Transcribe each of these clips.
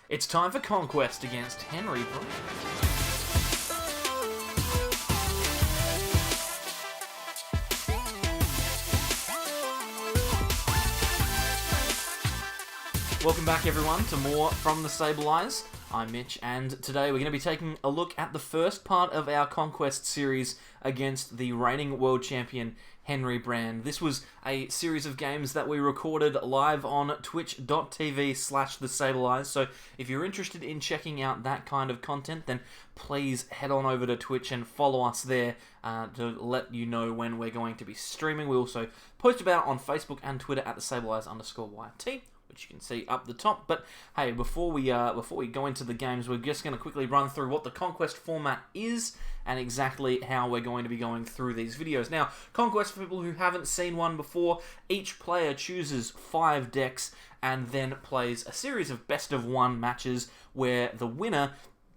It's time for Conquest against Henry Brand. Welcome back everyone to more from the SAbleyes. I'm Mitch, and today we're going to be taking a look at the first part of our Conquest series against the reigning world champion Henry Brand. This was a series of games that we recorded live on twitch.tv/thesabeleyes, so if you're interested in checking out that kind of content, then please head on over to Twitch and follow us there to let you know when we're going to be streaming. We also post about it on Facebook and Twitter at @thesabeleyes_YT. Which you can see up the top. But hey, before we go into the games, we're just going to quickly run through what the Conquest format is and exactly how we're going to be going through these videos. Now, Conquest, for people who haven't seen one before, each player chooses 5 decks and then plays a series of best-of-1 matches where the winner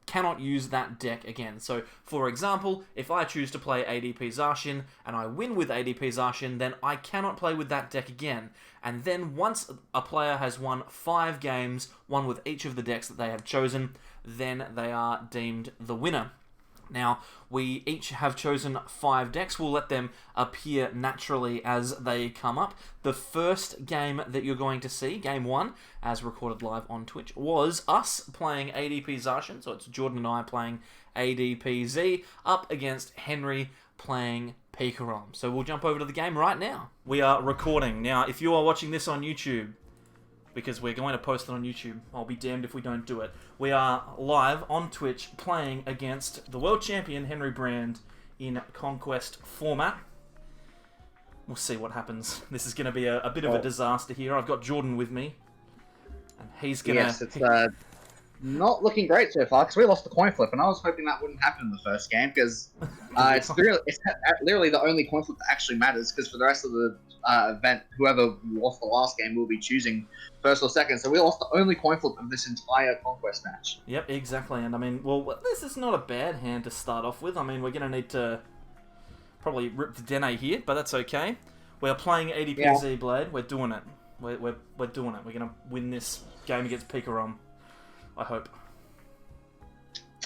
cannot use that deck again. So, for example, if I choose to play ADP Zacian and I win with ADP Zacian, then I cannot play with that deck again. And then once a player has won 5 games, one with each of the decks that they have chosen, then they are deemed the winner. Now, we each have chosen 5 decks. We'll let them appear naturally as they come up. The first game that you're going to see, Game 1, as recorded live on Twitch, was us playing ADP Zacian. So it's Jordan and I playing ADPZ up against Henry playing Pikarom. So we'll jump over to the game right now. We are recording. Now, if you are watching this on YouTube, because we're going to post it on YouTube, I'll be damned if we don't do it. We are live on Twitch playing against the world champion Henry Brand in Conquest format. We'll see what happens. This is going to be a bit of a disaster here. I've got Jordan with me, and he's going to... Yes, it's not looking great so far, because we lost the coin flip, and I was hoping that wouldn't happen in the first game, because it's literally the only coin flip that actually matters, because for the rest of the event, whoever lost the last game will be choosing first or second, so we lost the only coin flip of this entire Conquest match. Yep, exactly, and I mean, well, this is not a bad hand to start off with. I mean, we're going to need to probably rip the Dedenne here, but that's okay. We're playing ADPZ Blade. We're doing it. We're doing it. We're going to win this game against Pikarom. I hope.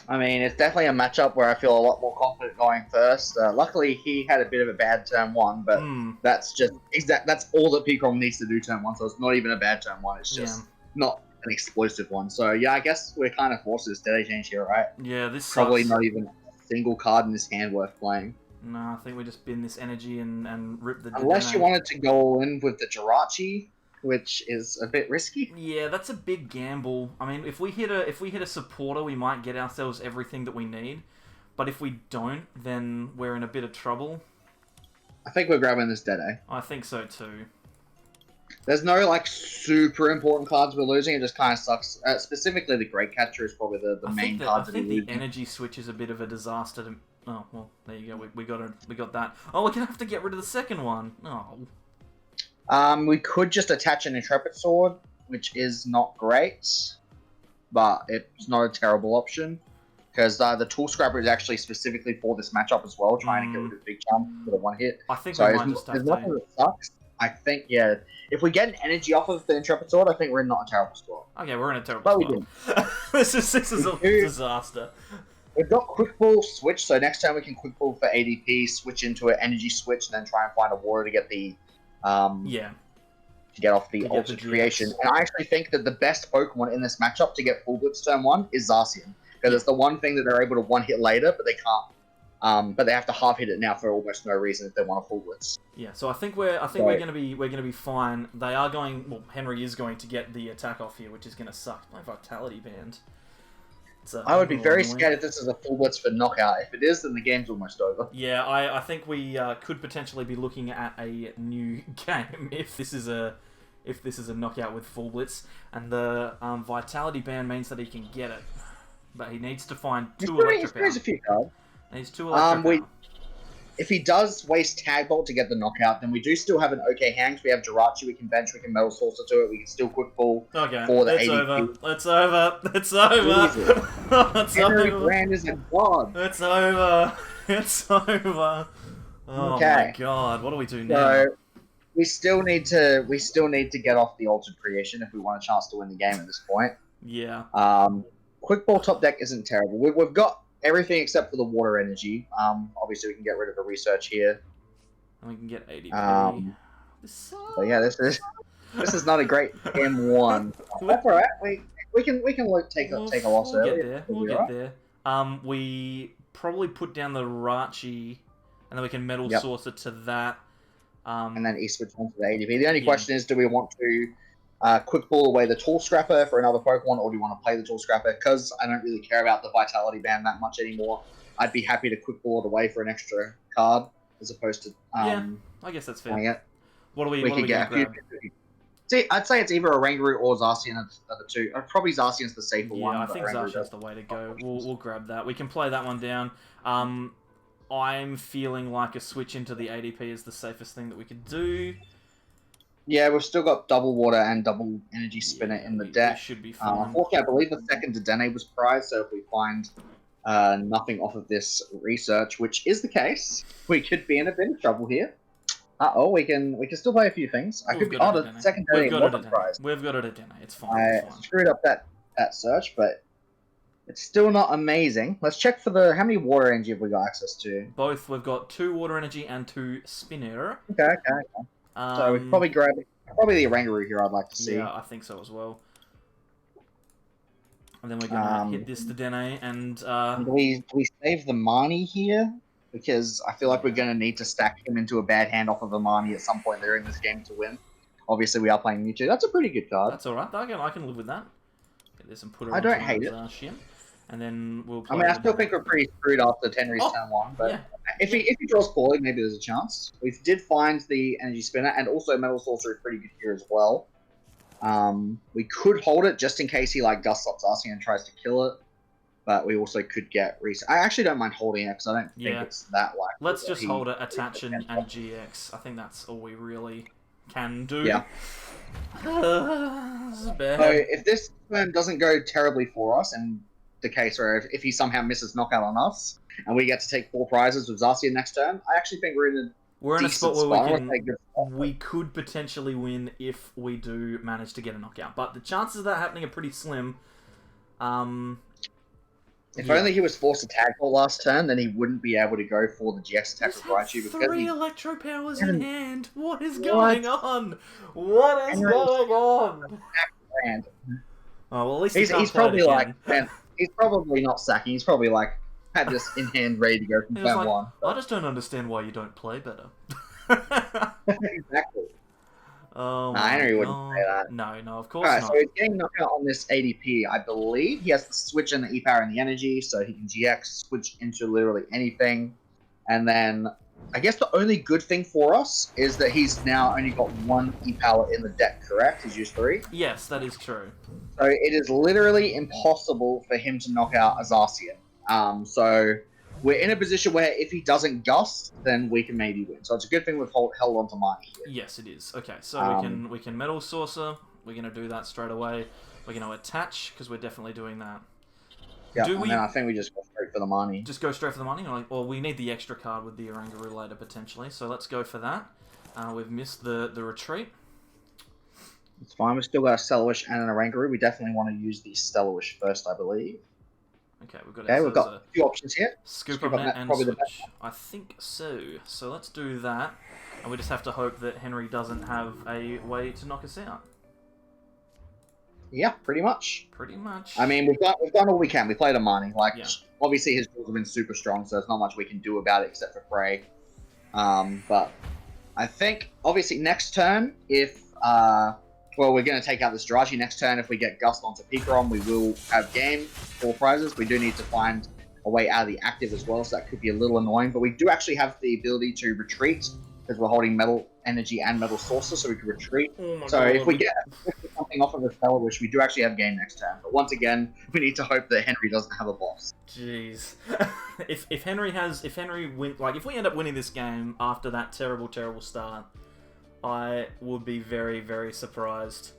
I mean, it's definitely a matchup where I feel a lot more confident going first. Luckily, he had a bit of a bad turn 1, but that's just that's all that Pikarom needs to do turn 1, so it's not even a bad turn 1. It's just not an explosive one. So, yeah, I guess we're kind of forced to this Dedenne change here, right? Yeah, this sucks. Probably not even a single card in this hand worth playing. No, I think we just bin this energy and rip the Dedenne. Unless you wanted to go in with the Jirachi, which is a bit risky. Yeah, that's a big gamble. I mean, if we hit a supporter, we might get ourselves everything that we need. But if we don't, then we're in a bit of trouble. I think we're grabbing this Dedenne. I think so too. There's no like super important cards we're losing. It just kind of sucks. Specifically, the Great Catcher is probably the main card. I think the energy switch is a bit of a disaster. Oh well, there you go. We got that. Oh, we're gonna have to get rid of the second one. Oh. We could just attach an Intrepid Sword, which is not great, but it's not a terrible option, because the Tool Scrapper is actually specifically for this matchup as well, trying to get rid of Big Jump with a 1-hit. I think we might just have as much as it sucks, I think, yeah, if we get an energy off of the Intrepid Sword, I think we're in not a terrible spot. Okay, we're in a terrible spot. We did. This is a disaster. We've got Quick Ball Switch, so next time we can Quick Ball for ADP, switch into an Energy Switch, and then try and find a Water to get the... to get off the Altered Creation. And I actually think that the best Pokemon in this matchup to get Full Blitz turn 1 is Zacian, because it's the one thing that they're able to 1-hit later, but they can't. But they have to half hit it now for almost no reason if they want a Full Blitz. Yeah, so I think we're gonna be fine. They are going. Well, Henry is going to get the attack off here, which is gonna suck. My Vitality Band. I would be very scared if this is a Full Blitz for knockout. If it is, then the game's almost over. Yeah, I think we could potentially be looking at a new game if this is a knockout with Full Blitz, and the Vitality Band means that he can get it, but he needs to find 2 Electric Power. He's a few cards. Needs 2 Electric Power. If he does waste Tag Bolt to get the knockout, then we do still have an okay hand. We have Jirachi, we can bench, we can Metal Saucer to it, we can still Quick Ball for the ADP. It's over. It's over. Henry Brand is a god. It's over. It's over. Oh my god, what do we do now? So, we still need to get off the Altered Creation if we want a chance to win the game at this point. Yeah. Quick Ball top deck isn't terrible. We've got everything except for the water energy. Obviously, we can get rid of the research here. And we can get ADP. But yeah, this is not a great M1. That's all right. We can take a loss early. We'll get there. We probably put down the Jirachi, and then we can Metal Saucer to that. And then switch onto the ADP. The only question is, do we want to quick ball away the Tool Scrapper for another Pokemon, or do you want to play the Tool Scrapper? Because I don't really care about the Vitality Band that much anymore. I'd be happy to quick ball it away for an extra card, as opposed to yeah, I guess that's fair. What do we get? See, I'd say it's either Oranguru or Zacian are the two. Probably Zacian's the safer one. Yeah, I think Zacian's the way to go. We'll grab that. We can play that one down. I'm feeling like a switch into the ADP is the safest thing that we could do. Yeah, we've still got double water and double energy spinner in the deck. Should be fine. Unfortunately, I believe the second Dedenne was prized, so if we find nothing off of this research, which is the case, we could be in a bit of trouble here. We can still play a few things. The second Dedenne wasn't prized. We've got it at Dedenne. It's fine. I screwed up that search, but it's still not amazing. Let's check for how many water energy have we got access to? Both. We've got 2 water energy and 2 spinner. Okay. So we'd probably grab the Oranguru here, I'd like to see. Yeah, I think so as well. And then we're going to hit this Dedenne and... Do we save the Marnie here? Because I feel like we're going to need to stack him into a bad hand off of a Marnie at some point during this game to win. Obviously, we are playing Mewtwo. That's a pretty good card. That's alright. I can live with that. Get this and put it I don't hate it. Zacian. And then we'll play I still think we're pretty screwed after Henry's turn 1, but if he draws poorly, maybe there's a chance. We did find the Energy Spinner, and also Metal Saucer is pretty good here as well. We could hold it just in case he Gust Up Zacian and tries to kill it, but we also could get reset. I actually don't mind holding it because I don't think it's that likely. Let's just hold it, attach and GX. I think that's all we really can do. Yeah. This is bad. So if this turn doesn't go terribly for us, and the case where if he somehow misses knockout on us, and we get to take 4 prizes with Zacian next turn, I actually think we're in a spot where we could potentially win if we do manage to get a knockout. But the chances of that happening are pretty slim. If only he was forced to tag ball last turn, then he wouldn't be able to go for the GX attack with Raichu. 3 Electro Powers in hand. What is going on? What is going on? Oh, well, at least he's probably he's probably not sacking. He's probably had this in hand, ready to go from turn 1. I just don't understand why you don't play better. Exactly. Oh, Henry wouldn't say that. No, of course not. So he's getting knockout on this ADP. I believe he has to switch in the E-Power and the Energy, so he can GX, switch into literally anything. And then, I guess the only good thing for us is that he's now only got 1 E-Power in the deck, correct? He's used 3? Yes, that is true. So it is literally impossible for him to knock out a Zacian. So we're in a position where if he doesn't Gust, then we can maybe win. So it's a good thing we've held on to Marnie here. Yes, it is. Okay, so we can Metal Saucer. We're going to do that straight away. We're going to attach, because we're definitely doing that. Yeah, and then I think we just go straight for the Marnie. Just go straight for the Marnie? Or we need the extra card with the Oranguru later, potentially. So let's go for that. We've missed the retreat. It's fine. We've still got a Stellawish and an Oranguru. We definitely want to use the Stellawish first, I believe. Okay, we've got a few options here. Scoop Up Net and Switch. I think so. So let's do that. And we just have to hope that Henry doesn't have a way to knock us out. Yeah, pretty much. Pretty much. I mean, we've done all we can. We played a Marnie. Obviously his tools have been super strong, so there's not much we can do about it except for pray. But I think, obviously, next turn, if... we're going to take out this Jirachi next turn. If we get Gust onto Pikarom, we will have game 4 prizes. We do need to find a way out of the active as well, so that could be a little annoying. But we do actually have the ability to retreat, because we're holding Metal Energy and Metal Saucer, so we can retreat. If we get something off of the Stellawish, we do actually have game next turn. But once again, we need to hope that Henry doesn't have a boss. Jeez. if we end up winning this game after that terrible start, I would be very, very surprised.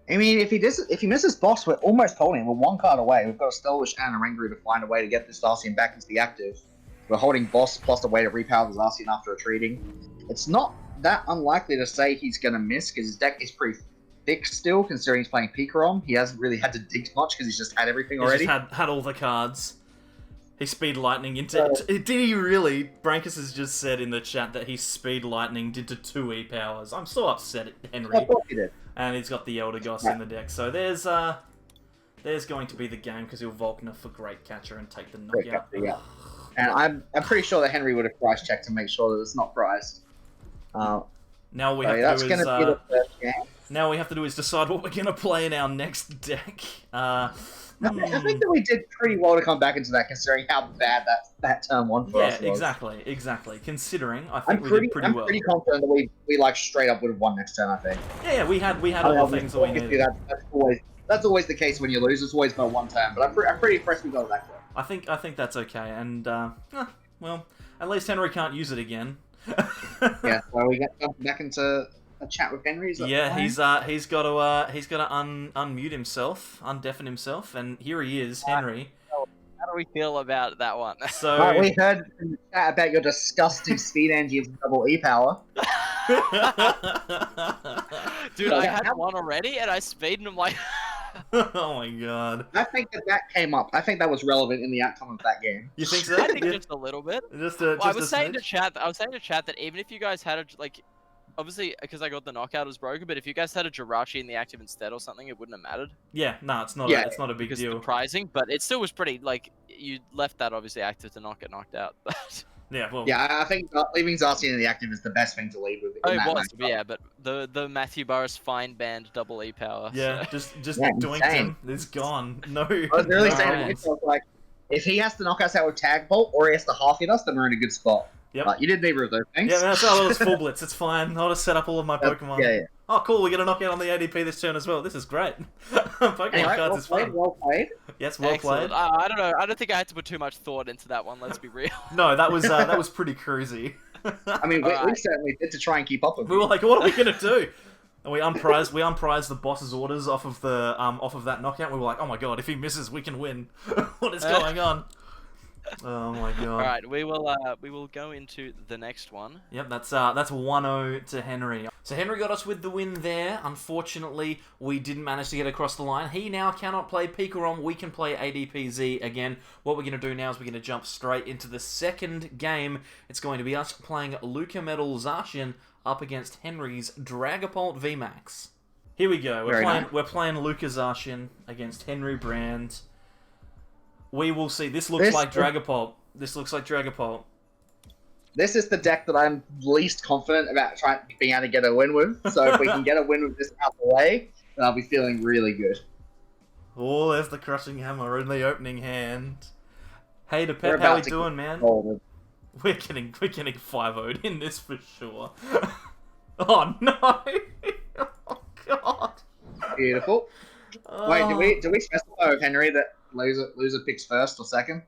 I mean, if he misses boss, we're almost holding him. We're 1 card away. We've got a Stellawish and a Oranguru to find a way to get this Zacian back into the active. We're holding boss plus a way to repower the Zacian after retreating. It's not that unlikely to say he's going to miss, because his deck is pretty thick still, considering he's playing Pikarom. He hasn't really had to dig much because he's just had everything already. He's just had all the cards. He speed lightning into... did he really? Brankus has just said in the chat that he speed lightninged into 2 E-powers. I'm so upset at Henry. I thought he did. And he's got the Eldegoss in the deck. So there's going to be the game because he'll Volkner for Great Catcher and take the knockout. Catcher, yeah. And I'm pretty sure that Henry would have price checked to make sure that it's not priced. Now we have that's to going to be the first game. Now we have to do is decide what we're going to play in our next deck. I think that we did pretty well to come back into that, considering how bad that turn 1 for us was. Exactly. Considering, I think we did pretty well. I'm pretty confident that we like straight up would have won next turn. I think. Yeah, we had all the things that we needed. That's always the case when you lose. It's always by 1 turn, but I'm pretty impressed we got that close. I think that's okay, and well, at least Henry can't use it again. Yeah, so we get back into a chat with Henry. Yeah, he's got to unmute himself, undeafen himself, and here he is, Henry. How do we feel about that one? So we heard in the chat about your disgusting speed energy of double E-power. Dude, I had one already, and I speed, and I'm like... Oh my god. I think that came up. I think that was relevant in the outcome of that game. You think so? I think just a little bit. I was saying to chat that even if you guys had obviously because I got the knockout was broken, but if you guys had a Jirachi in the active instead or something, it wouldn't have mattered. Yeah, no, it's not. It's not a big deal. Of the pricing, but it still was pretty you left that obviously active to not get knocked out. Yeah, well. Yeah, I think leaving Zacian in the active is the best thing to leave with. But the Matthew Burris fine band double E power. Yeah, so. just doink him. It's gone. No. I was really saying it like if he has to knock us out with Tag Bolt or he has to half hit us, then we're in a good spot. Yep. You did neither of those things. Yeah, that's all. It was full blitz. It's fine. I'll just set up all of my Pokemon. Yeah. Oh, cool. We get a knockout on the ADP this turn as well. This is great. Pokemon cards is fun. Well played. Yes, well played. I don't know. I don't think I had to put too much thought into that one. Let's be real. No, that was pretty cruisy. I mean, we certainly did to try and keep up with. We were like, what are we gonna do? And we unprized the boss's orders off of that knockout. We were like, oh my god, if he misses, we can win. What is going on? Oh my god. All right, we will go into the next one. Yep, that's 1-0 to Henry. So Henry got us with the win there. Unfortunately, we didn't manage to get across the line. He now cannot play Pikarom. We can play ADPZ again. What we're going to do now is we're going to jump straight into the second game. It's going to be us playing Luca Metal Zacian up against Henry's Dragapult VMAX. Here we go. We're playing Luca Zacian against Henry Brand. We will see. This looks like Dragapult. This looks like Dragapult. This is the deck that I'm least confident about being able to get a win with. So if we can get a win with this out the way, then I'll be feeling really good. Oh, there's the Crushing Hammer in the opening hand. Hey, to Pep, how we doing, man? We're getting 5-0'd in this for sure. Oh no! Oh god! Beautiful. Wait, do we specify with Henry that loser picks first or second?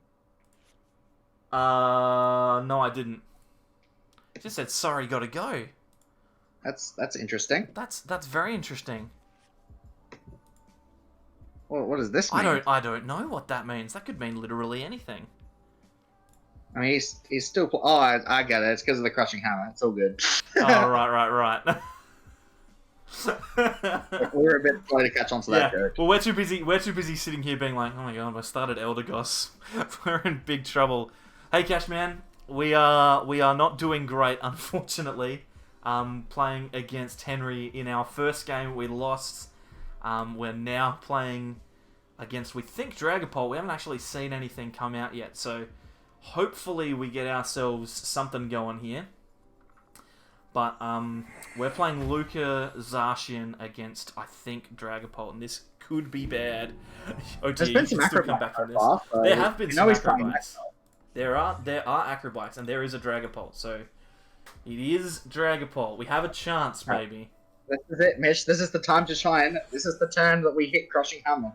No, I didn't. It just said sorry, gotta go. That's interesting. That's very interesting. Well, what does this mean? I don't know what that means. That could mean literally anything. I mean, he's still. Oh, I get it. It's because of the Crushing Hammer. It's all good. Oh, right. We're a bit slow to catch on to that joke. Well, we're too busy sitting here being like, oh my god, I started Eldegoss. We're in big trouble. Hey, Cashman, we are not doing great, unfortunately. Playing against Henry in our first game, we lost. We're now playing against, we think, Dragapult. We haven't actually seen anything come out yet, so hopefully we get ourselves something going here. But we're playing Luca Zacian against, I think, Dragapult, and this could be bad. Oh dear, There's been some still come back from this. There have been some acrobikes. There are acrobikes, and there is a Dragapult, so it is Dragapult. We have a chance, maybe. This is it, Mitch. This is the time to shine. This is the turn that we hit Crushing Hammer.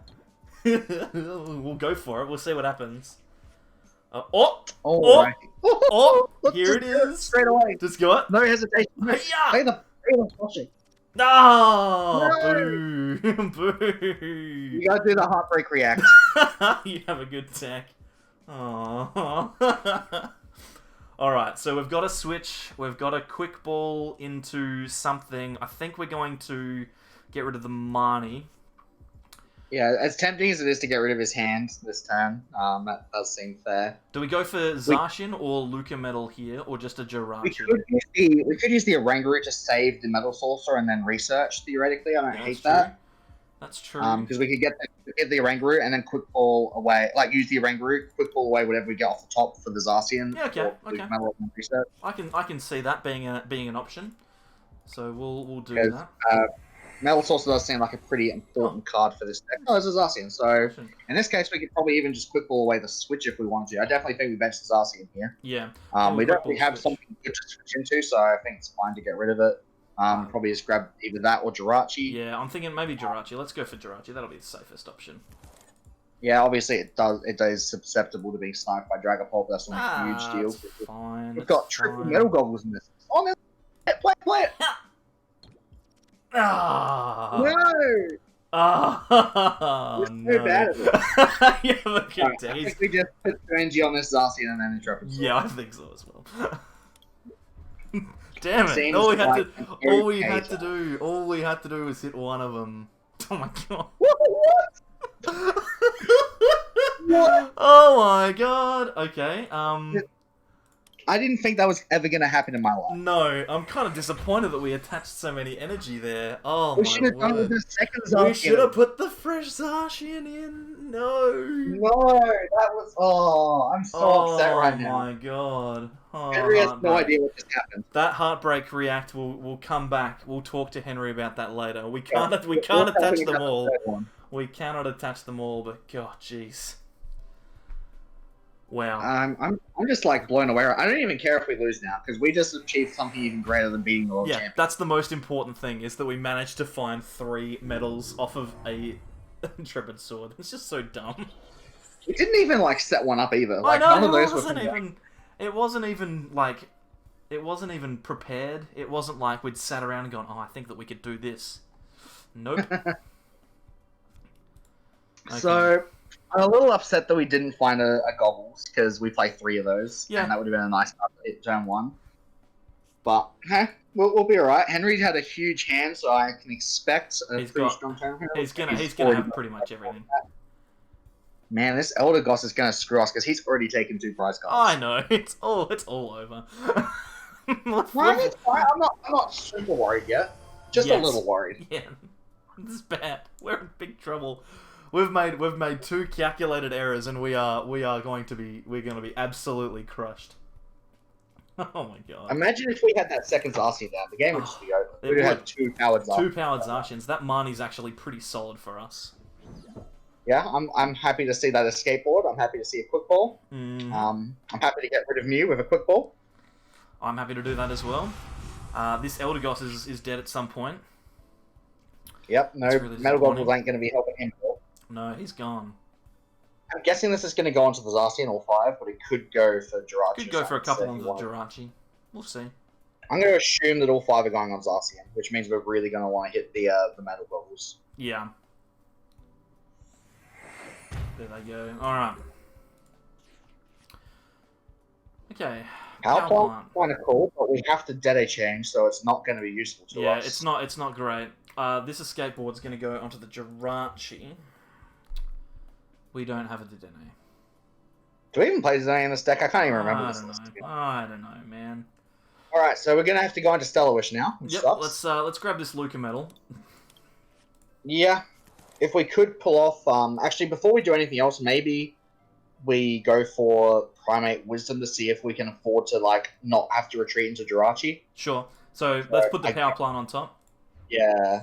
We'll go for it. We'll see what happens. Here it is. Straight away. Just go it. No hesitation. Play the crushing. No! No! Boo! Boo! You gotta do the heartbreak react. You have a good tech. Aww. Alright, so we've got a switch. We've got a quick ball into something. I think we're going to get rid of the Marnie. Yeah, as tempting as it is to get rid of his hand this turn, that does seem fair. Do we go for Zacian or Luca Metal here, or just a Jirachi? We could use the Oranguru to save the Metal Saucer and then research, theoretically. I don't hate that. That's true. Because we could get the Oranguru and then quick ball away, like use the Oranguru, quick ball away whatever we get off the top for the Zacian. Yeah, okay. Metal research. I can see that being an option. So we'll do that. Metal Saucer does seem like a pretty important card for this deck. Oh, it's a Zacian. So in this case, we could probably even just quick ball away the Switch if we want to. I definitely think we bench the Zacian here. Yeah. We have something good to switch into, so I think it's fine to get rid of it. Probably just grab either that or Jirachi. Yeah, I'm thinking maybe Jirachi. Let's go for Jirachi. That'll be the safest option. Yeah, obviously it is susceptible to being sniped by Dragapult, but that's not a huge deal. Fine. We've got triple Metal Goggles in this. Oh, man. Play it! Ah! No! Ah! We're so bad at it. Yeah, look at I think we just put energy on this Zacian and then interrupt it. Yeah, I think so as well. Damn it! All we had to do was hit one of them. Oh my god! What? What? Oh my god! Okay. I didn't think that was ever going to happen in my life. No, I'm kind of disappointed that we attached so many energy there. Oh we should have done it with the second Zacian. We should have put the fresh Zacian in. No, that was. Oh, I'm so upset right now. Oh my god. Oh, Henry has no idea what just happened. That heartbreak react will come back. We'll talk to Henry about that later. We can't attach them all. We cannot attach them all. But god, jeez. Wow. I'm just like blown away. I don't even care if we lose now because we just achieved something even greater than beating the world champion. That's the most important thing is that we managed to find 3 medals off of a intrepid sword. It's just so dumb. We didn't even like set one up either. Like, I know, none of those it wasn't even prepared. It wasn't like we'd sat around and gone, "Oh, I think that we could do this." Nope. Okay. So I'm a little upset that we didn't find a Goggles because we play 3 of those. Yeah. And that would have been a nice update turn 1. But, we'll be alright. Henry had a huge hand, so I can expect a pretty strong turn. He's gonna have pretty much everything. Man, this Elder Goss is gonna screw us because he's already taken 2 prize cards. I know. It's all over. No, it's fine. I'm not super worried yet. Just a little worried. Yeah. This is bad. We're in big trouble. We've made 2 calculated errors, and we're going to be absolutely crushed. Oh my god! Imagine if we had that second Zacian down, the game would just be over. We'd have 2 powered Zacians. 2 powered Zacians. That Marnie's actually pretty solid for us. Yeah, I'm happy to see that escape board. I'm happy to see a quick ball. I'm happy to get rid of Mew with a quick ball. I'm happy to do that as well. This Elder Goss is dead at some point. Yep, no really Metal Goggles ain't going to be helping him. No, he's gone. I'm guessing this is going to go onto the Zacian all 5, but it could go for Jirachi. Could go for a couple on the Jirachi. We'll see. I'm going to assume that all 5 are going on Zacian, which means we're really going to want to hit the Metal Goggles. Yeah. There they go. Alright. Okay. Power plant kind of cool, but we have to Dedenne change, so it's not going to be useful to us. Yeah, it's not great. This escape board's going to go onto the Jirachi. We don't have a Dedenne. Do we even play Dedenne in this deck? I can't even remember. I don't know, man. Alright, so we're going to have to go into Stellar Wish now. Yep, let's grab this Luca Metal. Yeah. If we could pull off... actually, before we do anything else, maybe we go for Primate Wisdom to see if we can afford to, like, not have to retreat into Jirachi. Sure. So let's put the power plant on top. Yeah.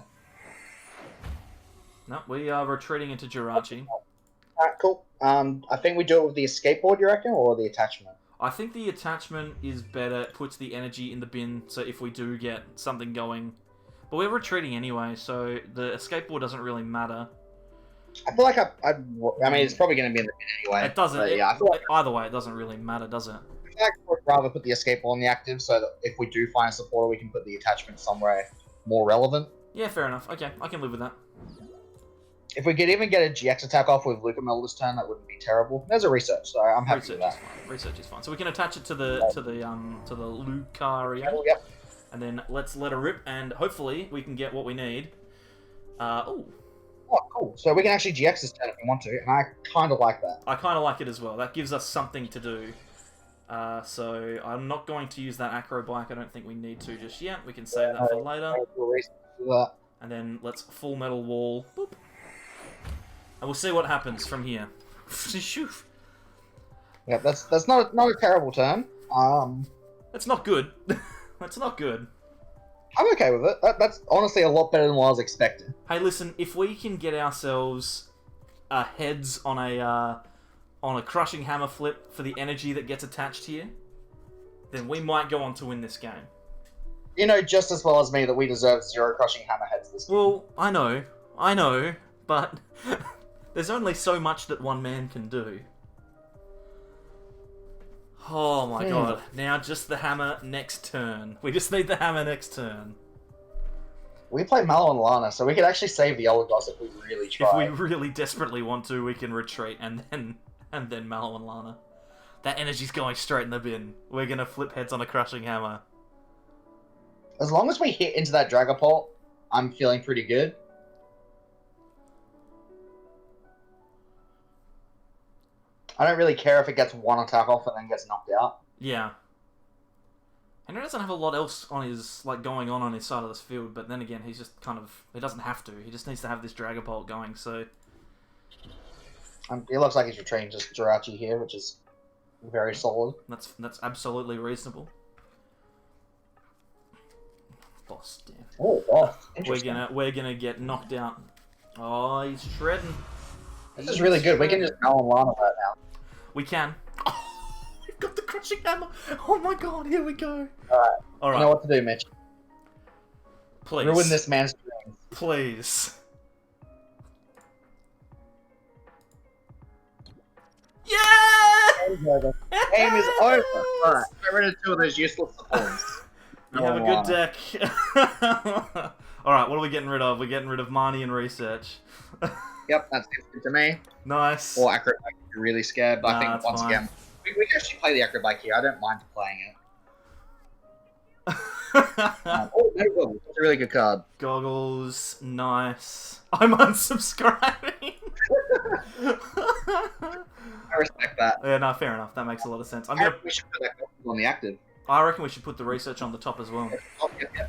No, we are retreating into Jirachi. Alright, cool. I think we do it with the escape board, you reckon, or the attachment? I think the attachment is better. It puts the energy in the bin, so if we do get something going... But we're retreating anyway, so the escape board doesn't really matter. I feel like I mean, it's probably going to be in the bin anyway. It doesn't. Yeah, either way, it doesn't really matter, does it? I feel like I'd rather put the escape board on the active, so that if we do find a supporter, we can put the attachment somewhere more relevant. Yeah, fair enough. Okay, I can live with that. If we could even get a GX attack off with Luca Metal this turn, that wouldn't be terrible. There's a research, so I'm happy with that. Research is fine. So we can attach it to the Lucario. Yep. And then let's let her rip, and hopefully we can get what we need. Oh, cool. So we can actually GX this turn if we want to, and I kind of like that. I kind of like it as well. That gives us something to do. So I'm not going to use that Acro Bike. I don't think we need to just yet. We can save that for later. And then let's Full Metal Wall. Boop. And we'll see what happens from here. Yeah, that's not a terrible turn. That's not good. That's not good. I'm okay with it. That's honestly a lot better than what I was expecting. Hey, listen, if we can get ourselves heads on a Crushing Hammer flip for the energy that gets attached here, then we might go on to win this game. You know just as well as me that we deserve 0 Crushing Hammer heads this game. Well, I know, but there's only so much that one man can do. Oh my god. Now just the hammer next turn. We just need the hammer next turn. We play Mallow Lana, so we could actually save the Elagos if we really try. If we really desperately want to, we can retreat and then Mallow Lana. That energy's going straight in the bin. We're gonna flip heads on a Crushing Hammer. As long as we hit into that Dragapult, I'm feeling pretty good. I don't really care if it gets one attack off and then gets knocked out. Yeah. Henry doesn't have a lot else on his going on his side of this field, but then again, he's just he doesn't have to. He just needs to have this Dragapult going, so... It looks like he's retreating just Jirachi here, which is very solid. That's absolutely reasonable. Boss, damn. Oh, boss. Interesting. We're gonna get knocked out. Oh, he's shredding. This is really good. We can just Mallow Lana right now. We can. Oh, we've got the Crushing Hammer. Oh my god, here we go. Alright. You know what to do, Mitch. Please. Ruin this man's dreams. Please. Yeah! Game is over. Alright, get rid of 2 of those useless supports. You have a good deck. Alright, what are we getting rid of? We're getting rid of Marnie and Research. Yep, that seems good to me. Nice. Or Acro Bike if you're really scared, but I think once again, we can actually play the Acro Bike here. I don't mind playing it. Oh, no Goggles. That's a really good card. Goggles, nice. I'm unsubscribing. I respect that. Yeah, no, fair enough. That makes a lot of sense. We should put that Goggles on the active. I reckon we should put the Research on the top as well. Oh, yeah.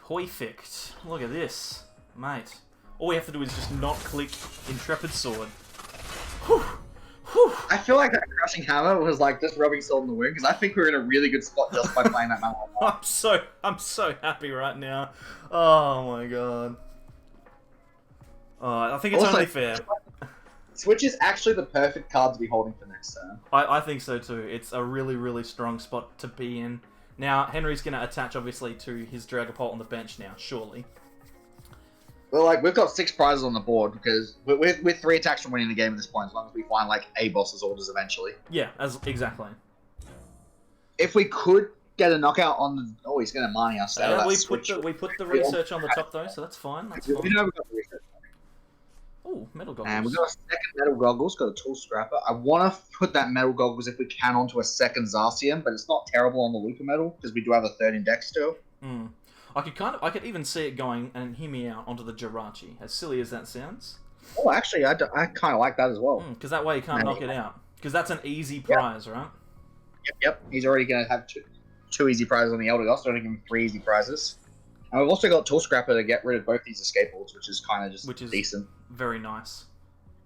Perfect. Look at this, mate. All we have to do is just not click Intrepid Sword. Whew. Whew. I feel like that Crushing Hammer was like just rubbing salt in the wound because I think we're in a really good spot just by playing that Mallow. I'm so happy right now. Oh my god. I think it's only fair. Switch is actually the perfect card to be holding for next turn. I think so too. It's a really, really strong spot to be in. Now, Henry's going to attach, obviously, to his Dragapult on the bench now, surely. Well, we've got 6 prizes on the board, because we're 3 attacks from winning the game at this point, as long as we find, a boss's orders eventually. Yeah, exactly. If we could get a knockout on the... Oh, he's going to Marnie us out of that we put the Research on the top, though, so that's fine. We know we've got the Research. Oh, Metal Goggles. And we've got a second Metal Goggles, got a Tool Scrapper. I want to put that Metal Goggles, if we can, onto a second Zacian, but it's not terrible on the Luca Metal, because we do have a 3rd index still. I could even see it going, and hear me out, onto the Jirachi, as silly as that sounds. Oh, actually, I kind of like that as well. Because that way you can't knock it out. Because that's an easy prize, right? Yep. He's already going to have two easy prizes on the Elder Goss, so I'm going to give him 3 easy prizes. And we've also got Tool Scrapper to get rid of both these escape boards, which is kind of just decent. Very nice.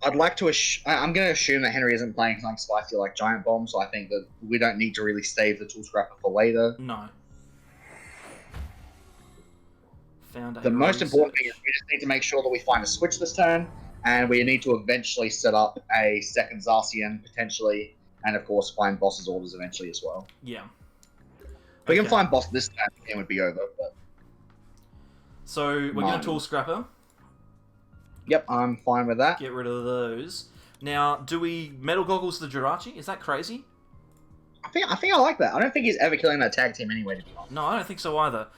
I'd like to... I'm going to assume that Henry isn't playing something spicy like Giant Bomb, so I think that we don't need to really save the Tool Scrapper for later. No. The most important thing is we just need to make sure that we find a Switch this turn, and we need to eventually set up a second Zacian, potentially, and of course find boss's orders eventually as well. Yeah. If we can find boss this turn, the game would be over, but... So, we're going to Tool Scrapper. Yep, I'm fine with that. Get rid of those. Now, do we Metal Goggles the Jirachi? Is that crazy? I think I like that. I don't think he's ever killing that tag team anyway, to be honest. No, I don't think so either.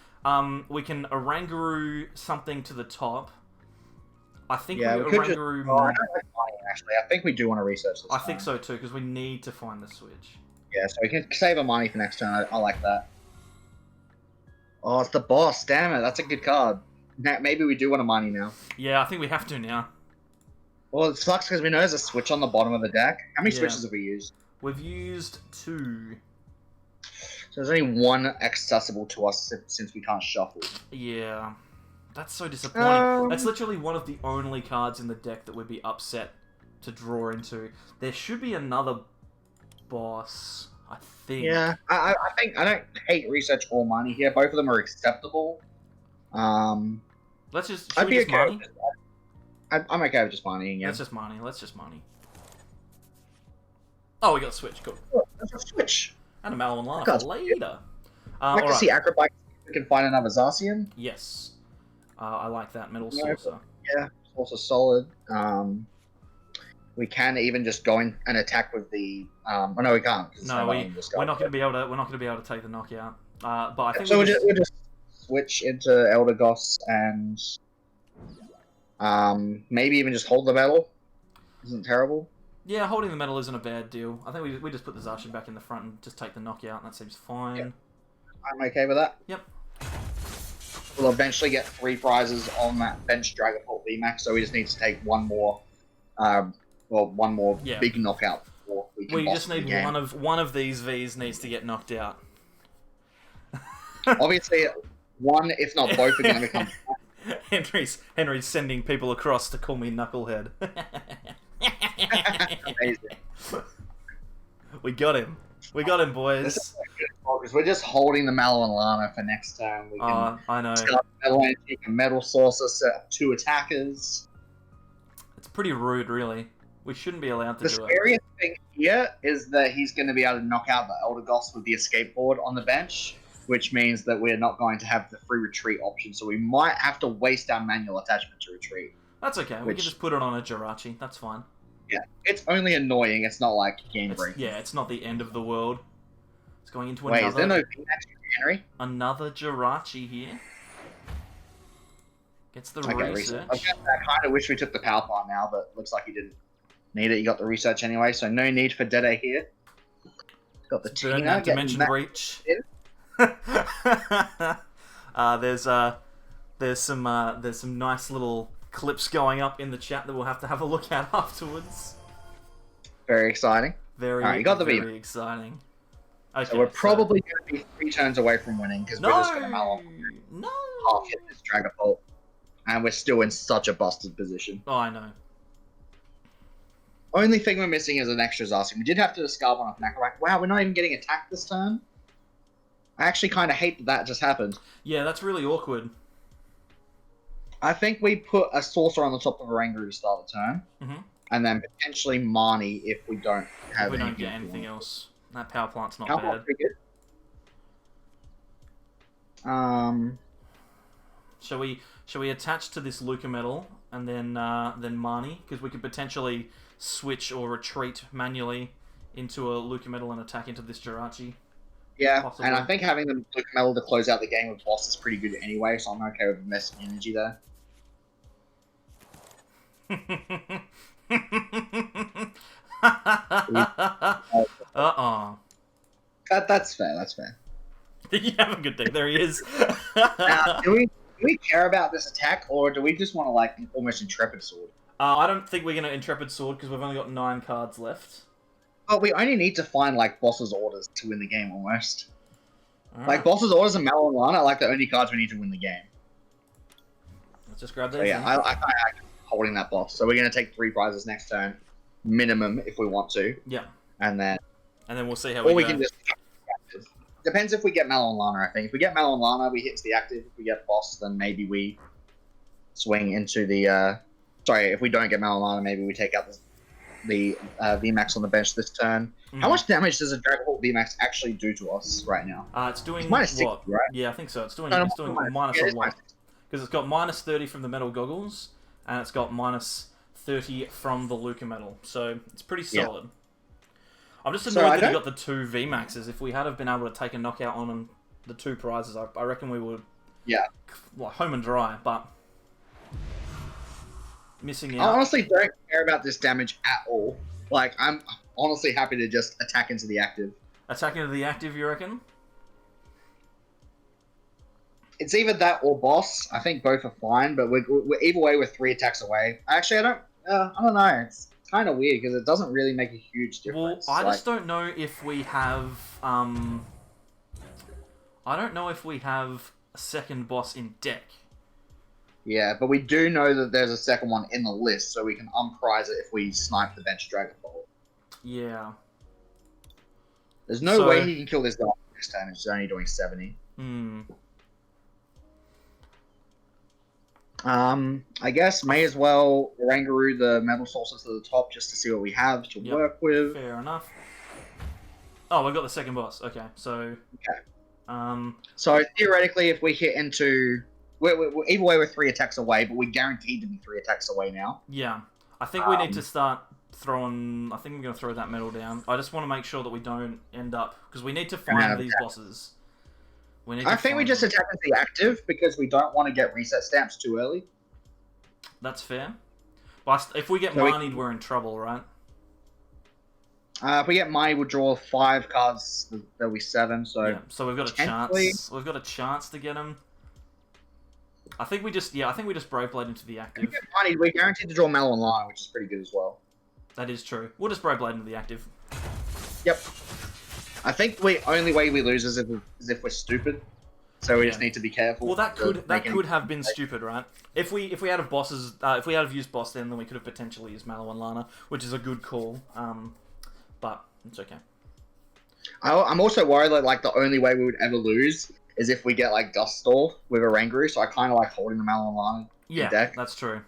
We can Oranguru something to the top. I think we Oranguru... I don't like Marnie, actually. I think we do want to research this. I think so too, because we need to find the Switch. Yeah, so we can save a Marnie for next turn. I like that. Oh, it's the boss. Damn it. That's a good card. maybe we do want a Marnie now. Yeah, I think we have to now. Well, it sucks because we know there's a switch on the bottom of the deck. How many switches have we used? We've used 2. So there's only 1 accessible to us since we can't shuffle. Yeah. That's so disappointing. That's literally one of the only cards in the deck that would be upset to draw into. There should be another boss, I think. Yeah, I think I don't hate Research or Marnie here. Both of them are acceptable. Let's just. Should we just Marnie? I'm okay with just Marnie. Yeah. Let's just Marnie. Let's just Marnie. Oh, we got a switch. Cool. Oh, that's a switch. And a Mallow Lana for later. I'd like to see Acrobat if we can find another Zacian. Yes. I like that. Metal Saucer. Yeah, it's also solid. We can even just go in and attack with the. Oh no, we can't. No, we're not going to be able to. We're not going to be able to take the knockout. But I think so. We'll just switch into Elder Goss and maybe even just hold the metal. Isn't terrible. Yeah, holding the metal isn't a bad deal. I think we just put the Zacian back in the front and just take the knockout. That seems fine. Yep. I'm okay with that. Yep. We'll eventually get 3 prizes on that bench Dragapult VMAX, so we just need to take one more, big knockout before we can you just need one of these Vs needs to get knocked out. Obviously, one, if not both, are going to become. Henry's sending people across to call me Knucklehead. Amazing. We got him. We got him, boys. This is because we're just holding the Mallow Lana for next turn. We can I know. Start Metal Saucer, set up 2 attackers. It's pretty rude, really. We shouldn't be allowed to do it. The scariest thing here is that he's going to be able to knock out the Elder Goss with the escape board on the bench, which means that we're not going to have the free retreat option, so we might have to waste our manual attachment to retreat. That's okay. We can just put it on a Jirachi. That's fine. Yeah, it's only annoying. It's not like game breaking. Yeah, it's not the end of the world. It's going into Wait, another. Is there no VMAX for Henry? Another Jirachi here. Gets the research. I kind of wish we took the power plant now, but looks like he didn't need it. You got the research anyway, so no need for Dedenne here. Got the Burn that dimension breach. There's some nice little clips going up in the chat that we'll have to have a look at afterwards. Very exciting. Very, you got the very exciting. Okay, so we're probably going to be 3 turns away from winning because we're just going to Mallow half hit this Dragapult, and we're still in such a busted position. Oh, I know. Only thing we're missing is an extra Zacian. We did have to discard one off Nacarac. Wow, we're not even getting attacked this turn. I actually kind of hate that just happened. Yeah, that's really awkward. I think we put a Saucer on the top of Oranguru to start the turn, and then potentially Marnie if we don't have. If we don't get anything else. That power plant's not bad. Shall we attach to this Luca Metal and then Marnie, because we could potentially switch or retreat manually into a Luca Metal and attack into this Jirachi. Yeah, possibly. And I think having the Luca Metal to close out the game with boss is pretty good anyway, so I'm okay with messing energy there. That's fair. That's fair. You have a good day. There he is. Now, do we care about this attack, or do we just want to like almost Intrepid Sword? I don't think we're gonna Intrepid Sword because we've only got 9 cards left. But we only need to find like boss's orders to win the game almost. Like boss's orders and Mallow Lana are like the only cards we need to win the game. Let's just grab those. So yeah, I like holding that boss. So we're gonna take 3 prizes next turn, minimum if we want to. Yeah. And then we'll see how we go. We can just. Depends if we get Mallow Lana, I think. If we get Mallow Lana, we hit to the active. If we get boss, then maybe we swing into the. Sorry, if we don't get Mallow Lana, maybe we take out the VMAX on the bench this turn. How much damage does a Dragapult VMAX actually do to us right now? It's doing -6, right? Yeah, I think so. It's doing minus a lot. Because it's got -30 from the metal goggles, and it's got -30 from the Luca Metal. So it's pretty solid. Yeah. I'm just annoyed that he got the 2 VMAXs. If we had have been able to take a knockout on the 2 prizes, I reckon we would. Yeah. Like home and dry, but missing out. I honestly don't care about this damage at all. Like, I'm honestly happy to just attack into the active. Attack into the active, you reckon? It's either that or boss. I think both are fine, but we're either way, we're 3 attacks away. Actually, I don't know. It's kind of weird because it doesn't really make a huge difference. Well, I just don't know if we have. I don't know if we have a second boss in deck. Yeah, but we do know that there's a second one in the list, so we can unprize it if we snipe the bench Dragon Ball. Yeah. There's no way he can kill this guy next time. It's only doing 70. I guess may as well Oranguru the Metal Saucer to the top just to see what we have to work with. Fair enough. Oh, we've got the second boss. Okay, so... Okay. So theoretically, if we hit into... We're either way, we're 3 attacks away, but we're guaranteed to be 3 attacks away now. Yeah. I think we need to start throwing... I think I'm going to throw that metal down. I just want to make sure that we don't end up... Because we need to find these bosses. I think we just attack with the active because we don't want to get reset stamps too early. That's fair. But if we get Marnied, we're in trouble, right? If we get Marnie, we'll draw 5 cards. There'll be 7. So yeah, so we've got a chance. We've got a chance to get him. I think we just Brave Blade into the active. If we get Marnie, we're guaranteed to draw Mallow Lana, which is pretty good as well. That is true. We'll just Brave Blade into the active. Yep. I think the only way we lose is if we're stupid. So we just need to be careful. Well, that could have been stupid, right? If we had of bosses, if we had of used boss, then we could have potentially used Mallow and Lana, which is a good call. But it's okay. I'm also worried that like the only way we would ever lose is if we get like Dust Storm with Oranguru. So I kind of like holding the Mallow and Lana in deck. That's true.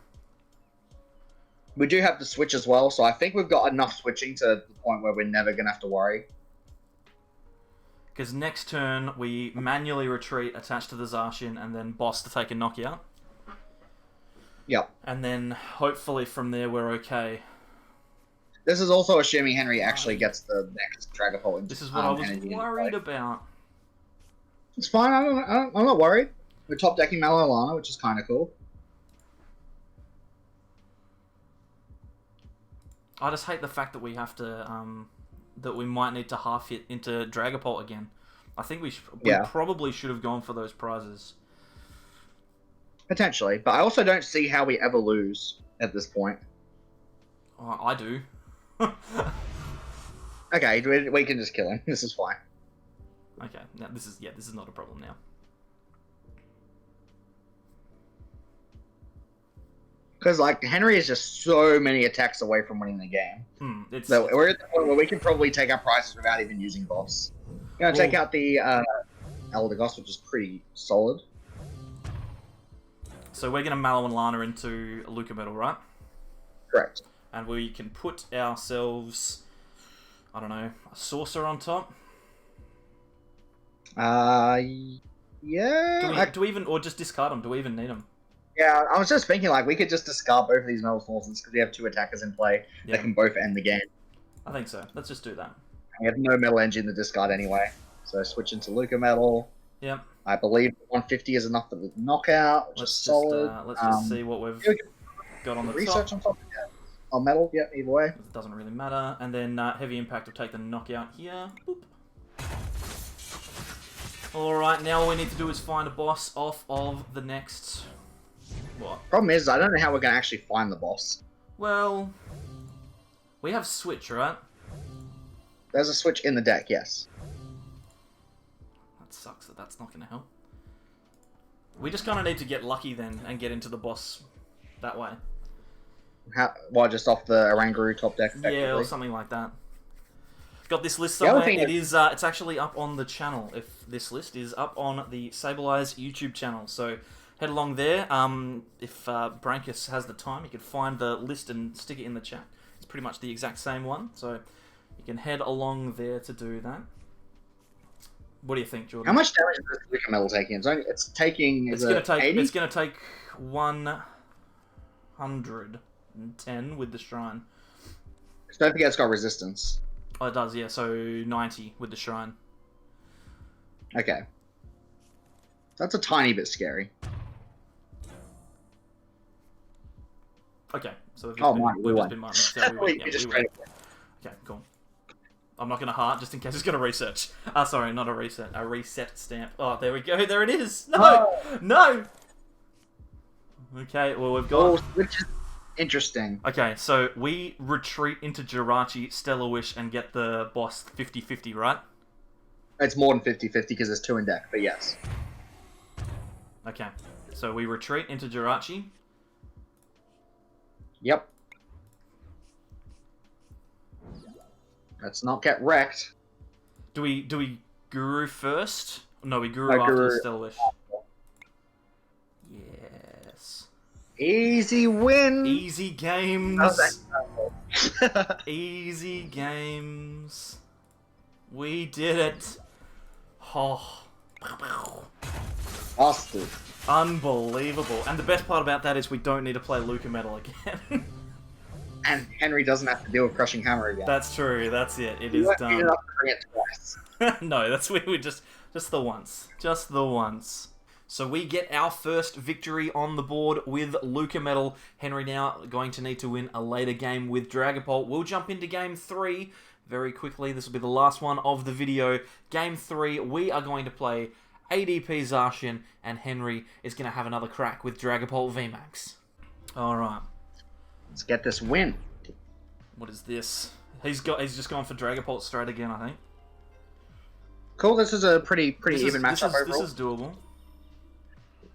We do have the switch as well, so I think we've got enough switching to the point where we're never gonna have to worry. Because next turn, we manually retreat, attach to the Zacian, and then boss to take a knockout. Yep. And then, hopefully from there, we're okay. This is also assuming Henry actually gets the next Dragapult. This is what I was worried about. It's fine, I'm not worried. We're top decking Mallow Lana, which is kind of cool. I just hate the fact that we have to... that we might need to half hit into Dragapult again. I think we probably should have gone for those prizes. Potentially, but I also don't see how we ever lose at this point. I do. Okay, we can just kill him. This is fine. Okay, now this is not a problem now. Because, like, Henry is just so many attacks away from winning the game. We're at the point where we can probably take our prizes without even using boss. You know, take out the Elder Goss, which is pretty solid. So we're going to Mallow and Lana into Luca Metal, right? Correct. And we can put ourselves, I don't know, a Saucer on top? Yeah. Do we even, or just discard them? Do we even need them? Yeah, I was just thinking, like, we could just discard both of these Metal Saucers because we have 2 attackers in play that can both end the game. I think so. Let's just do that. We have no Metal Engine to discard anyway. So switch into Luca Metal. Yep. I believe 150 is enough for the knockout, which is solid. Let's just see what we've got on the research top. On top. Yeah. On Metal, yeah, either way. It doesn't really matter. And then Heavy Impact will take the knockout here. Boop. Alright, now all we need to do is find a boss off of the next... What? Problem is, I don't know how we're going to actually find the boss. Well, we have Switch, right? There's a Switch in the deck, yes. That sucks that that's not going to help. We just kind of need to get lucky then and get into the boss that way. Just off the Oranguru top deck? Yeah, or something like that. Got this list somewhere. It's actually up on the channel. If this list is up on the SAbleyes YouTube channel, so head along there. If Brankus has the time, you can find the list and stick it in the chat. It's pretty much the exact same one, so you can head along there to do that. What do you think, Jordan? How much damage is this Luca Metal taking? It's taking. It's going to take 110 with the shrine. Don't forget, it's got resistance. Oh, it does, yeah. So 90 with the shrine. Okay. That's a tiny bit scary. Okay, so we won. We won. We just Okay, cool. I'm not going to heart just in case it's going to research. Sorry, not a reset. A reset stamp. Oh, there we go. There it is. No! No! Okay, well, we've got... which is interesting. Okay, so we retreat into Jirachi, Stellar Wish, and get the boss 50-50, right? It's more than 50-50 because there's 2 in deck, but yes. Okay, so we retreat into Jirachi. Yep. Let's not get wrecked. Do we Guru first? No, we Guru after the Stellar Wish. Yes. Easy win. Easy games. Easy games. We did it. Oh. Bastard. Unbelievable. And the best part about that is we don't need to play Luca Metal again. And Henry doesn't have to deal with Crushing Hammer again. That's true. That's it. It is done. You don't have to bring it twice. No, that's we just the once. Just the once. So we get our first victory on the board with Luca Metal. Henry now going to need to win a later game with Dragapult. We'll jump into game 3 very quickly. This will be the last one of the video. Game 3, we are going to play ADP Zacian, and Henry is going to have another crack with Dragapult VMAX. Alright. Let's get this win. What is this? He's just gone for Dragapult straight again, I think. Cool, this is a pretty even matchup overall. This is doable.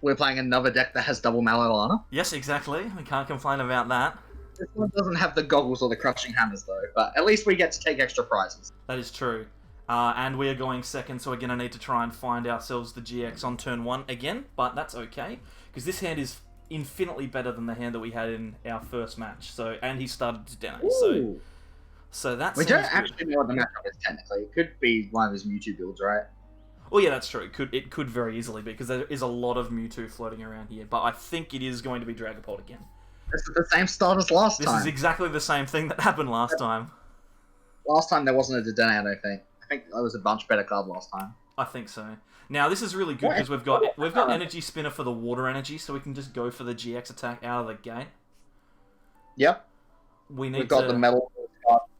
We're playing another deck that has double Mallow Lana. Yes, exactly. We can't complain about that. This one doesn't have the goggles or the Crushing Hammers, though, but at least we get to take extra prizes. That is true. And we are going second, so we're going to need to try and find ourselves the GX on turn 1 again, but that's okay, because this hand is infinitely better than the hand that we had in our first match. So, and he started Dedenne, so that's... We don't actually know what the matchup is technically. It could be one of his Mewtwo builds, right? Well, yeah, that's true. It could very easily be, because there is a lot of Mewtwo floating around here. But I think it is going to be Dragapult again. This is the same start as last time. This is exactly the same thing that happened last time. Last time there wasn't a Dedenne, I don't think. I think it was a much better card last time. I think so. Now, this is really good because we've got Energy Spinner for the water energy, so we can just go for the GX attack out of the gate. Yep. We've got the metal to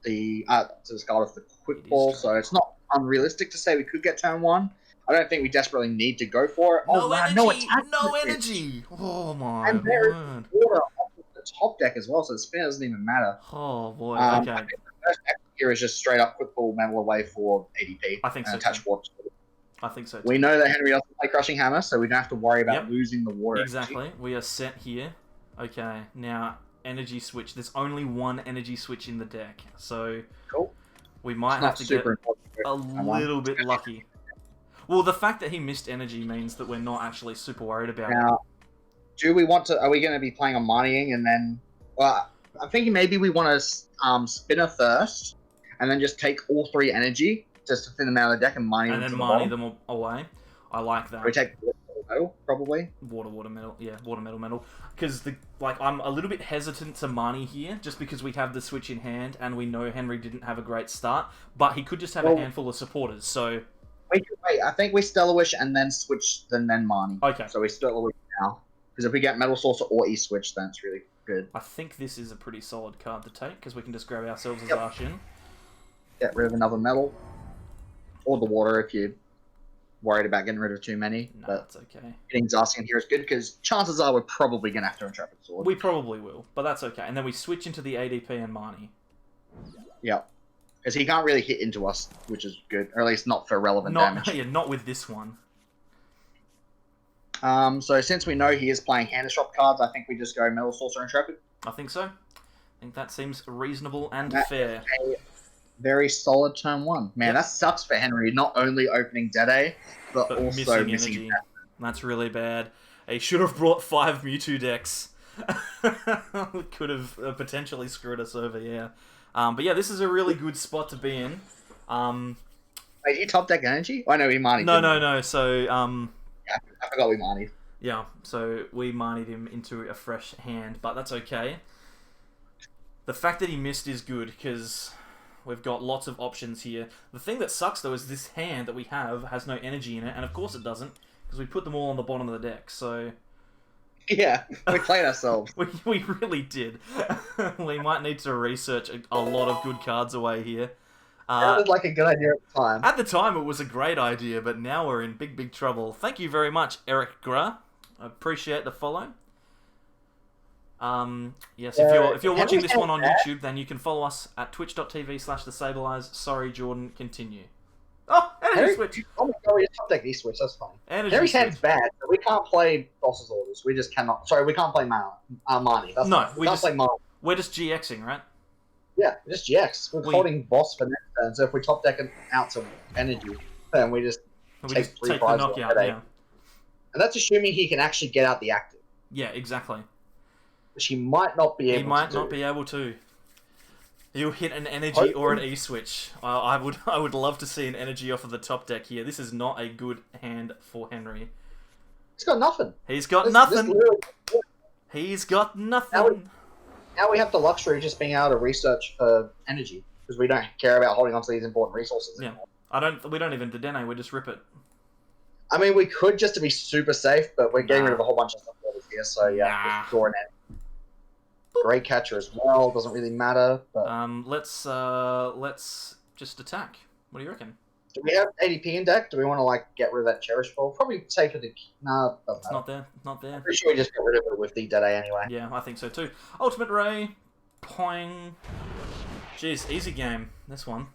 the start of the quick ball, so it's not unrealistic to say we could get turn 1. I don't think we desperately need to go for it. No energy! No attack! No energy! Oh my and there is water off of the top deck as well, so the spin doesn't even matter. Oh boy, okay. I think the first deck here is just straight up quick ball metal away for ADP. I think so. Attach water. I think so too. We know that Henry doesn't play Crushing Hammer, so we don't have to worry about losing the water. Exactly. We are set here. Okay, now energy switch. There's only one energy switch in the deck, so we might have to get a little bit lucky. Well, the fact that he missed energy means that we're not actually super worried about it. Do we want to? Are we going to be playing on Marnieing and then? Well, I'm thinking maybe we want to Spinner first, and then just take all 3 energy just to thin them out of the deck and Marnie them. And then Marnie them away. I like that. We take metal, probably. Water metal. Yeah, water metal. Because I'm a little bit hesitant to Marnie here, just because we have the switch in hand and we know Henry didn't have a great start, but he could just have a handful of supporters. So. Wait. I think we Stellar Wish and then switch, then Marnie. Okay. So we Stellar Wish now. Because if we get Metal Saucer or E-Switch, then it's really good. I think this is a pretty solid card to take, because we can just grab ourselves a Zacian. Get rid of another Metal. Or the water if you're worried about getting rid of too many. No, that's okay. Getting Zacian here is good, because chances are we're probably going to have to Intrepid Sword. We probably will, but that's okay. And then we switch into the ADP and Marnie. Yep. Because he can't really hit into us, which is good. Or at least not for relevant damage. Yeah, not with this one. So since we know he is playing hand disrupt cards, I think we just go Metal Saucer Intrepid. I think so. I think that seems reasonable and fair. A very solid turn 1. Man, that sucks for Henry. Not only opening Dedenne, but also missing energy. That's really bad. He should have brought 5 Mewtwo decks. Could have potentially screwed us over, yeah. But yeah, this is a really good spot to be in. Wait, you top deck energy? Oh, no, we Marnied. No. So, yeah, I forgot we Marnied. Yeah, so we Marnied him into a fresh hand, but that's okay. The fact that he missed is good, because we've got lots of options here. The thing that sucks, though, is this hand that we have has no energy in it, and of course it doesn't, because we put them all on the bottom of the deck, so... Yeah, we played ourselves. we really did. We might need to research a lot of good cards away here. Sounded like a good idea at the time. At the time, it was a great idea, but now we're in big trouble. Thank you very much, Eric Gra. I appreciate the follow. Yes, if you're watching this one on YouTube, then you can follow us at twitch.tv/SAbleyes. Sorry, Jordan, continue. Oh, Energy Switch! Oh my god, we just top deck E-Switch, that's fine. Energy hand's bad, but we can't play Boss's Orders. We just cannot. Sorry, we can't play Marnie. We can't play Marnie. We're just GXing, right? Yeah, just GX. We're holding Boss for next turn, so if we top deck out some Energy, then we just take the knockout, yeah. And that's assuming he can actually get out the active. Yeah, exactly. Which he might not be able to. He might not be able to. He'll hit an Energy or an E-Switch. I would love to see an Energy off of the top deck here. This is not a good hand for Henry. He's got nothing. He's got nothing. He's got nothing. Now we have the luxury of just being able to research for Energy, because we don't care about holding on to these important resources anymore. We don't even Dedenne, we just rip it. I mean, we could just to be super safe, but we're getting rid of a whole bunch of stuff here, so yeah, just draw an end. Great catcher as well, doesn't really matter. But... let's just attack. What do you reckon? Do we have ADP in deck? Do we want to get rid of that Cherish Ball? Probably safer to... Nah, it's not there. Not there. I'm pretty sure we just got rid of it with the Dedenne anyway. Yeah, I think so too. Ultimate Ray. Poing. Jeez, easy game, this one.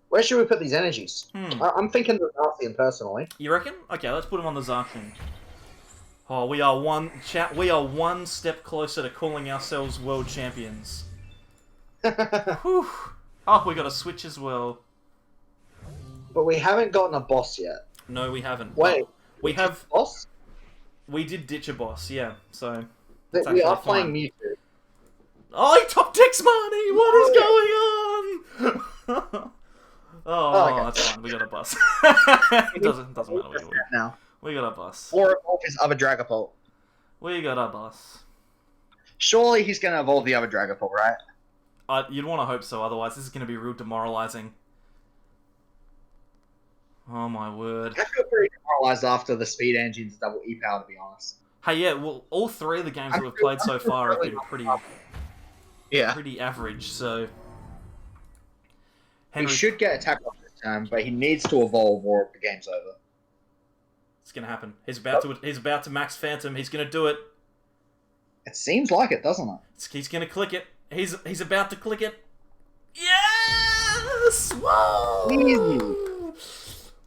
Where should we put these energies? I'm thinking the Zacian personally. You reckon? Okay, let's put him on the Zacian. Oh, we are one step closer to calling ourselves world champions. Whew. Oh, we got a Switch as well. But we haven't gotten a boss yet. No, we haven't. Wait, we have boss? We did ditch a boss, yeah. So we are playing Mewtwo. Oh, he top decks Marnie! What is going on? Oh, that's fine. We got a bus. It doesn't matter what you want. Now. We got a bus. Or evolve his other Dragapult. We got a bus. Surely he's going to evolve the other Dragapult, right? You'd want to hope so, otherwise this is going to be real demoralizing. Oh my word. I feel pretty demoralized after the Speed Engine's double E-Power, to be honest. Hey, yeah, well, all three of the games that we've played so far have been pretty average, so... He should get attacked off this time, but he needs to evolve or the game's over. It's gonna happen. He's about to max Phantom. He's gonna do it. It seems like it, doesn't it? He's gonna click it. He's about to click it. Yes! Whoa! Easy.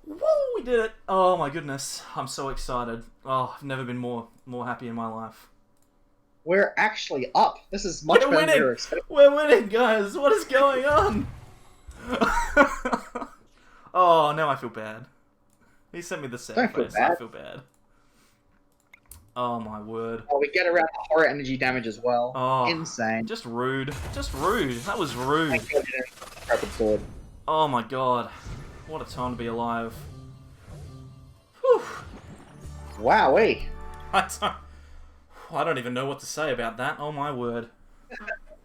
Woo! We did it. Oh my goodness! I'm so excited. Oh, I've never been more happy in my life. We're actually up. This is much better than we were expecting. We're winning, guys. What is going on? Oh, now I feel bad. He sent me the sad face. I feel bad. Oh my word. Oh, we get around the horror energy damage as well. Oh, insane. Just rude. Just rude. That was rude. Sword. Oh my god. What a time to be alive. Whew. Wowee. I don't even know what to say about that. Oh my word.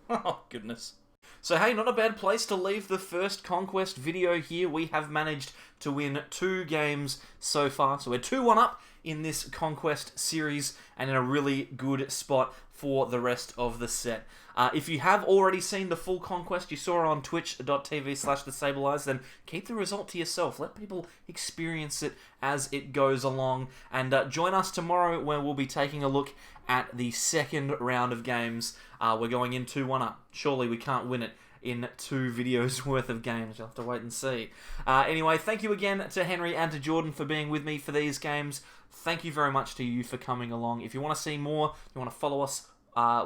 Oh goodness. So hey, not a bad place to leave the first Conquest video here. We have managed to win 2 games so far. So we're 2-1 up in this Conquest series and in a really good spot for the rest of the set. If you have already seen the full Conquest, you saw it on twitch.tv/SAbleyes, then keep the result to yourself. Let people experience it as it goes along. And join us tomorrow where we'll be taking a look at the second round of games. We're going in 2-1 up. Surely we can't win it in 2 videos worth of games. You'll have to wait and see. Anyway, thank you again to Henry and to Jordan for being with me for these games. Thank you very much to you for coming along. If you want to see more, you want to follow us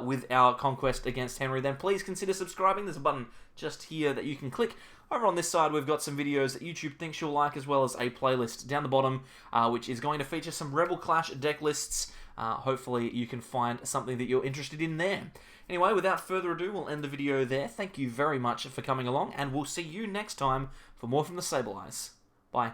with our Conquest against Henry, then please consider subscribing. There's a button just here that you can click. Over on this side, we've got some videos that YouTube thinks you'll like, as well as a playlist down the bottom, which is going to feature some Rebel Clash deck lists. Hopefully you can find something that you're interested in there. Anyway, without further ado, we'll end the video there. Thank you very much for coming along, and we'll see you next time for more from the SAbleyes. Bye.